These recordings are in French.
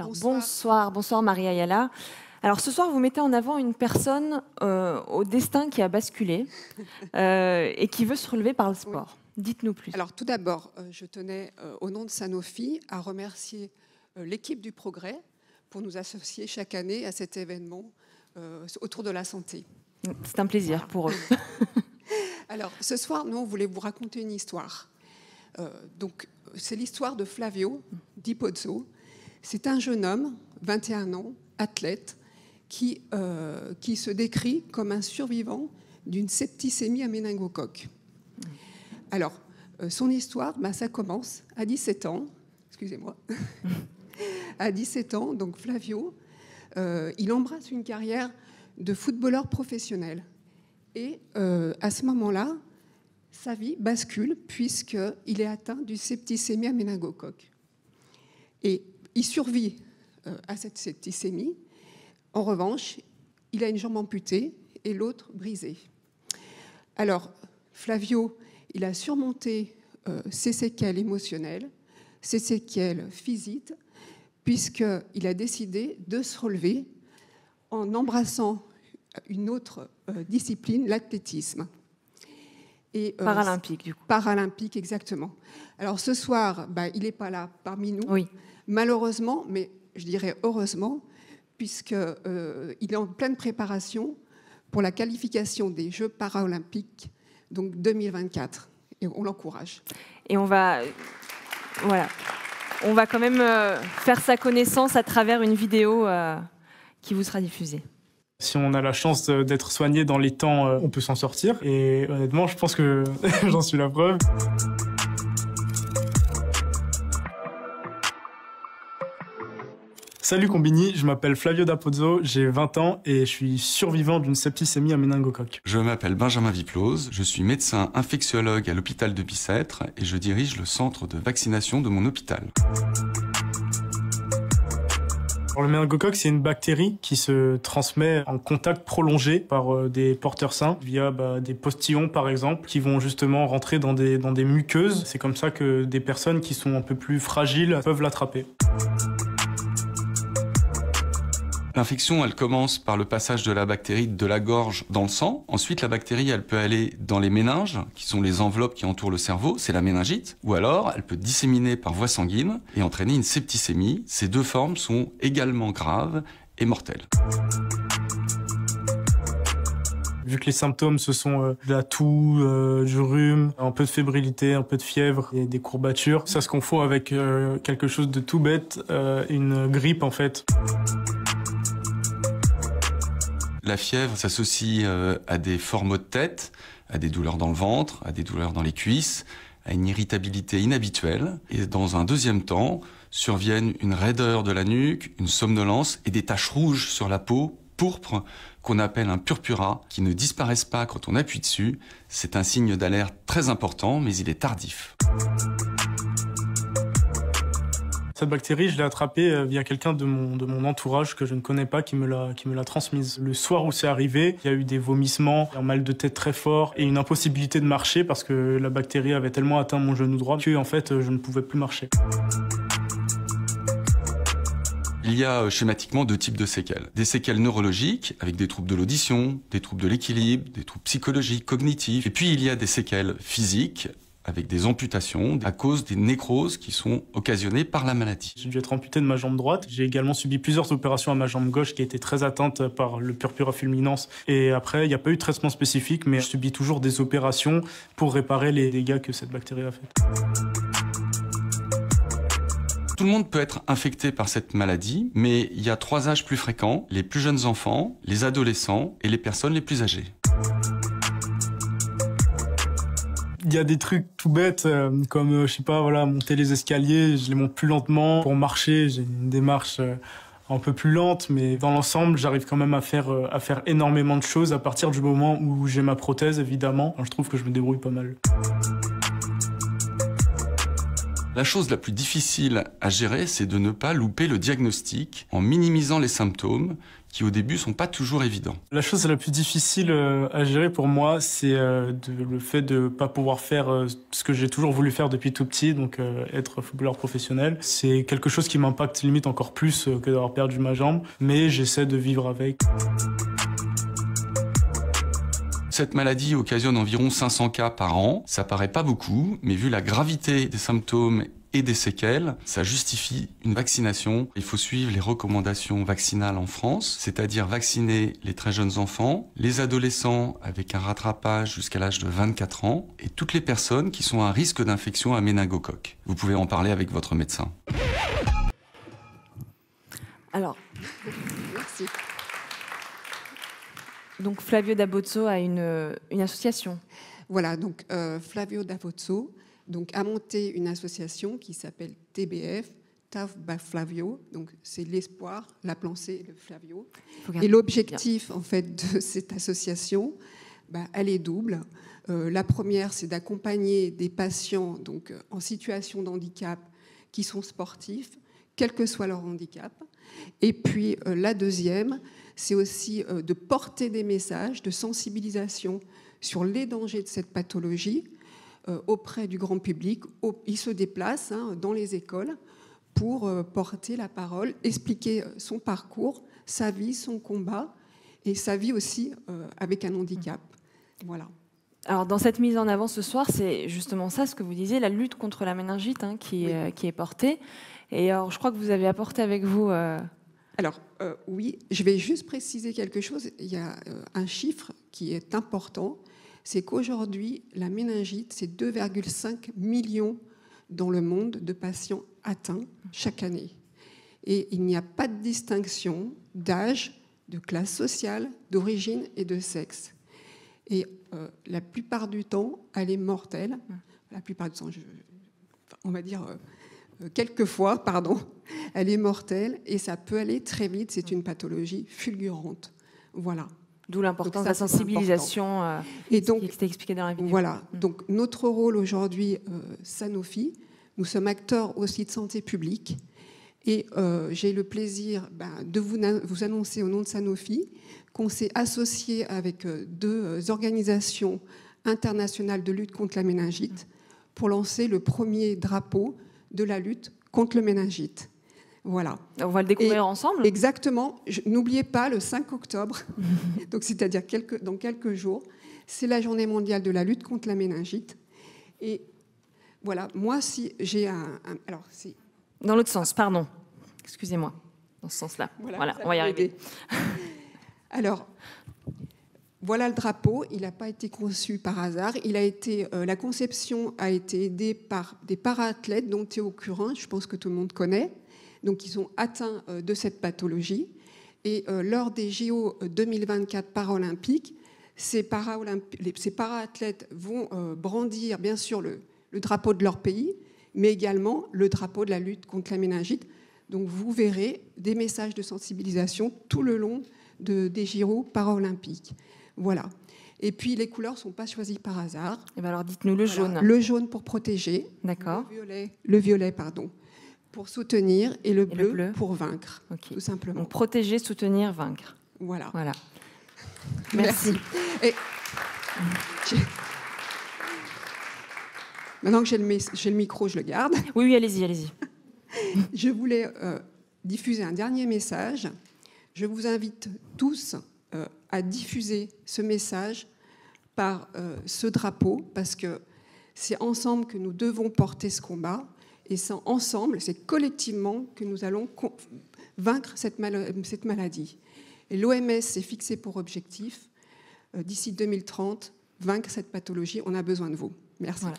Alors bonsoir Maria Ayala. Alors ce soir, vous mettez en avant une personne au destin qui a basculé et qui veut se relever par le sport. Oui. Dites-nous plus. Alors tout d'abord, je tenais au nom de Sanofi à remercier l'équipe du Progrès pour nous associer chaque année à cet événement autour de la santé. C'est un plaisir pour eux. Alors ce soir, nous, on voulait vous raconter une histoire. C'est l'histoire de Flavio Di Pozzo. C'est un jeune homme, 21 ans, athlète, qui se décrit comme un survivant d'une septicémie à méningocoque. Alors, son histoire, ça commence à 17 ans. Excusez-moi. À 17 ans, donc Flavio, il embrasse une carrière de footballeur professionnel. Et à ce moment-là, sa vie bascule puisqu'il est atteint du septicémie à méningocoque. Et il survit à cette septicémie. En revanche, il a une jambe amputée et l'autre brisée. Alors, Flavio, il a surmonté ses séquelles émotionnelles, ses séquelles physiques, puisqu'il a décidé de se relever en embrassant une autre discipline, l'athlétisme. Paralympique, du coup. Paralympique, exactement. Alors, ce soir, il n'est pas là parmi nous, oui. Malheureusement, mais je dirais heureusement, puisqu'il est en pleine préparation pour la qualification des Jeux paralympiques, donc 2024. Et on l'encourage. Et on va quand même faire sa connaissance à travers une vidéo qui vous sera diffusée. Si on a la chance d'être soigné dans les temps, on peut s'en sortir. Et honnêtement, je pense que j'en suis la preuve. Salut Combini, je m'appelle Flavio Di Pozzo, j'ai 20 ans et je suis survivant d'une septicémie à méningocoque. Je m'appelle Benjamin Viplose, je suis médecin infectiologue à l'hôpital de Bicêtre et je dirige le centre de vaccination de mon hôpital. Alors, le méningocoque, c'est une bactérie qui se transmet en contact prolongé par des porteurs sains via des postillons par exemple qui vont justement rentrer dans des muqueuses. C'est comme ça que des personnes qui sont un peu plus fragiles peuvent l'attraper. L'infection, elle commence par le passage de la bactérie de la gorge dans le sang. Ensuite, la bactérie, elle peut aller dans les méninges, qui sont les enveloppes qui entourent le cerveau, c'est la méningite. Ou alors, elle peut disséminer par voie sanguine et entraîner une septicémie. Ces deux formes sont également graves et mortelles. Vu que les symptômes, ce sont de la toux, du rhume, un peu de fébrilité, un peu de fièvre et des courbatures, ça se confond avec quelque chose de tout bête, une grippe en fait. La fièvre s'associe à des forts maux de tête, à des douleurs dans le ventre, à des douleurs dans les cuisses, à une irritabilité inhabituelle. Et dans un deuxième temps, surviennent une raideur de la nuque, une somnolence et des taches rouges sur la peau, pourpre, qu'on appelle un purpura, qui ne disparaissent pas quand on appuie dessus. C'est un signe d'alerte très important, mais il est tardif. Cette bactérie, je l'ai attrapée via quelqu'un de mon entourage que je ne connais pas qui me l'a transmise. Le soir où c'est arrivé, il y a eu des vomissements, un mal de tête très fort et une impossibilité de marcher parce que la bactérie avait tellement atteint mon genou droit que en fait, je ne pouvais plus marcher. Il y a schématiquement deux types de séquelles. Des séquelles neurologiques, avec des troubles de l'audition, des troubles de l'équilibre, des troubles psychologiques, cognitifs. Et puis il y a des séquelles physiques, avec des amputations à cause des nécroses qui sont occasionnées par la maladie. J'ai dû être amputé de ma jambe droite. J'ai également subi plusieurs opérations à ma jambe gauche qui a été très atteinte par le purpura fulminans. Et après, il n'y a pas eu de traitement spécifique, mais je subis toujours des opérations pour réparer les dégâts que cette bactérie a fait. Tout le monde peut être infecté par cette maladie, mais il y a 3 âges plus fréquents, les plus jeunes enfants, les adolescents et les personnes les plus âgées. Il y a des trucs tout bêtes, comme, je sais pas, monter les escaliers, je les monte plus lentement. Pour marcher, j'ai une démarche un peu plus lente, mais dans l'ensemble, j'arrive quand même à faire énormément de choses à partir du moment où j'ai ma prothèse, évidemment. Je trouve que je me débrouille pas mal. La chose la plus difficile à gérer, c'est de ne pas louper le diagnostic en minimisant les symptômes qui au début sont pas toujours évidents. La chose la plus difficile à gérer pour moi, c'est le fait de ne pas pouvoir faire ce que j'ai toujours voulu faire depuis tout petit, donc être footballeur professionnel. C'est quelque chose qui m'impacte limite encore plus que d'avoir perdu ma jambe, mais j'essaie de vivre avec. Cette maladie occasionne environ 500 cas par an. Ça paraît pas beaucoup, mais vu la gravité des symptômes et des séquelles, ça justifie une vaccination. Il faut suivre les recommandations vaccinales en France, c'est-à-dire vacciner les très jeunes enfants, les adolescents avec un rattrapage jusqu'à l'âge de 24 ans et toutes les personnes qui sont à risque d'infection à méningocoque. Vous pouvez en parler avec votre médecin. Alors, Merci. donc Flavio D'Abozzo a une association. Voilà, donc Flavio D'Abozzo a monté une association qui s'appelle TBF, TAF by Flavio. Donc c'est l'espoir, la pensée de Flavio. Et l'objectif en fait de cette association, elle est double. La première, c'est d'accompagner des patients donc en situation de handicap qui sont sportifs, quel que soit leur handicap. Et puis la deuxième, c'est aussi de porter des messages de sensibilisation sur les dangers de cette pathologie auprès du grand public. Il se déplace dans les écoles pour porter la parole, expliquer son parcours, sa vie, son combat et sa vie aussi avec un handicap. Voilà. Alors, dans cette mise en avant ce soir, c'est justement ça, ce que vous disiez, la lutte contre la méningite qui est portée. Et alors, je crois que vous avez apporté avec vous... Alors, oui, je vais juste préciser quelque chose. Il y a un chiffre qui est important, c'est qu'aujourd'hui, la méningite, c'est 2,5 millions dans le monde de patients atteints chaque année. Et il n'y a pas de distinction d'âge, de classe sociale, d'origine et de sexe. Et la plupart du temps, elle est mortelle. La plupart du temps, on va dire quelquefois, pardon, elle est mortelle et ça peut aller très vite. C'est une pathologie fulgurante. Voilà. D'où l'importance de la sensibilisation et donc, qui était expliqué dans la vidéo. Voilà. Donc, notre rôle aujourd'hui, Sanofi, nous sommes acteurs aussi de santé publique. Et j'ai le plaisir de vous annoncer au nom de Sanofi qu'on s'est associé avec deux organisations internationales de lutte contre la méningite pour lancer le premier drapeau de la lutte contre le méningite. Voilà. On va le découvrir ensemble. Exactement. N'oubliez pas, le 5 octobre, donc c'est-à-dire dans quelques jours, c'est la journée mondiale de la lutte contre la méningite. Et voilà, moi, si j'ai alors, si... Dans l'autre sens, pardon. Excusez-moi. Dans ce sens-là. Voilà, on va y arriver. Alors, voilà le drapeau. Il n'a pas été conçu par hasard. La conception a été aidée par des para-athlètes, dont Théo Curin, je pense que tout le monde connaît. Donc, ils sont atteints de cette pathologie. Et lors des JO 2024 paralympiques, ces para-athlètes vont brandir, bien sûr, le drapeau de leur pays, mais également le drapeau de la lutte contre la méningite. Donc, vous verrez des messages de sensibilisation tout le long des JO paralympiques. Voilà. Et puis, les couleurs ne sont pas choisies par hasard. Et alors, dites-nous le jaune. Le jaune pour protéger. D'accord. Le violet, pour soutenir, et le bleu pour vaincre, tout simplement. Donc, protéger, soutenir, vaincre. Voilà. Merci. Et maintenant que j'ai le micro, je le garde. Oui, allez-y. Je voulais diffuser un dernier message. Je vous invite tous à diffuser ce message par ce drapeau, parce que c'est ensemble que nous devons porter ce combat. Et c'est ensemble, c'est collectivement que nous allons vaincre cette maladie. Et l'OMS s'est fixé pour objectif, d'ici 2030, vaincre cette pathologie. On a besoin de vous. Merci. Voilà.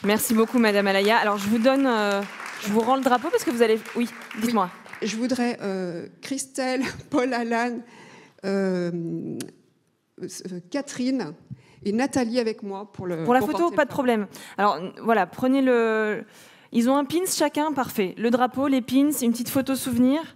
Merci beaucoup, Madame Alaya. Alors, je vous rends le drapeau parce que vous allez... Oui, dites-moi. Oui. Je voudrais Christelle, Paul Alan, Catherine et Nathalie avec moi pour la photo, pas de problème. Alors, voilà, prenez le... Ils ont un pins chacun, parfait. Le drapeau, les pins, une petite photo souvenir.